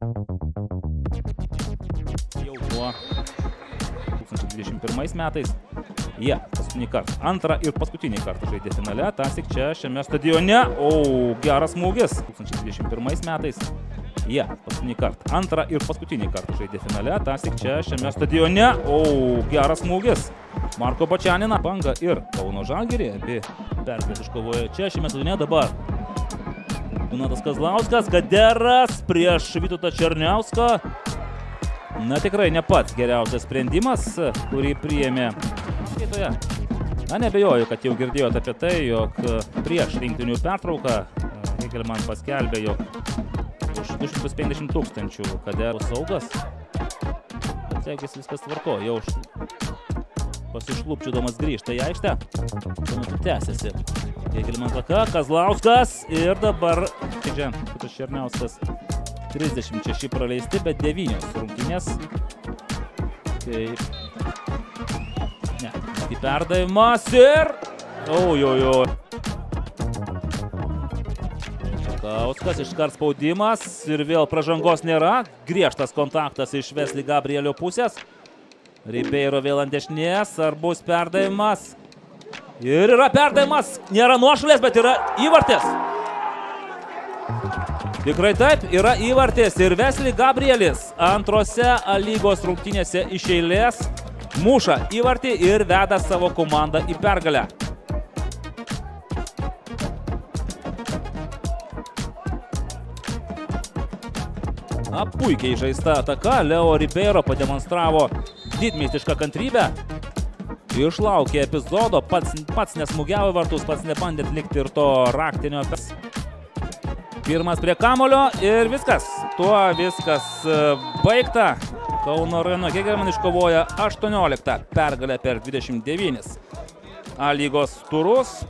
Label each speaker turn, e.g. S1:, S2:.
S1: Jau nuo 2021 metais. Jie paskutinį kartą, antrą ir paskutinį kartą žaidė finale, tasik čia šiame stadione. O, geras smūgis. 2021 metais. Jie paskutinį kartą, antrą ir paskutinį kartą žaidė finale, tasik čia šiame stadione. O, geras smūgis. Marko Bačanina, Banga ir Kauno Žalgirį. Abi pergalės iškovojo čia šiame stadione dabar. Donatas Kazlauskas, Gaderas prieš Vytautą Černiauską. Na tikrai ne pats geriausias sprendimas, kurį priėmė. Na nebejoju, kad jau girdėjote apie tai, jog prieš rinktinių pertrauką Hegelman paskelbė, jog už 250 000 Gaderų saugas. Atsiekis viskas tvarko, jau pasišlupčiudamas grįžta į aikštę. Tuo metu tęsiasi Hegelman taka, Kazlauskas ir dabar čia Vytautas Černiauskas 36 praleisti, bet 9 rungtynės. Ne, perdavimas ir... Ojojoj. Čekauskas, iškart spaudimas ir vėl pražangos nėra. Griežtas kontaktas iš Wesley Gabrielio pusės. Ribeiro vėl ant dešinės, ar bus perdavimas? Ir yra perdavimas, nėra nuošalės, bet yra įvartis. Tikrai taip, yra įvartis ir Wesley Gabrielis antrose A-lygos rungtynėse iš eilės muša įvartį ir veda savo komandą į pergalę. Na, puikiai žaista ataka, Leo Ribeiro pademonstravo didmeistrišką kantrybę. Išlaukė epizodo, pats nesmūgiavo vartus, pats nebandė atlikti ir to raktinio. Pirmas prie kamulio ir viskas. Tuo viskas baigta. Kauno Rajono Hegelman iškovoja 18 pergalę per 29 A-lygos turus.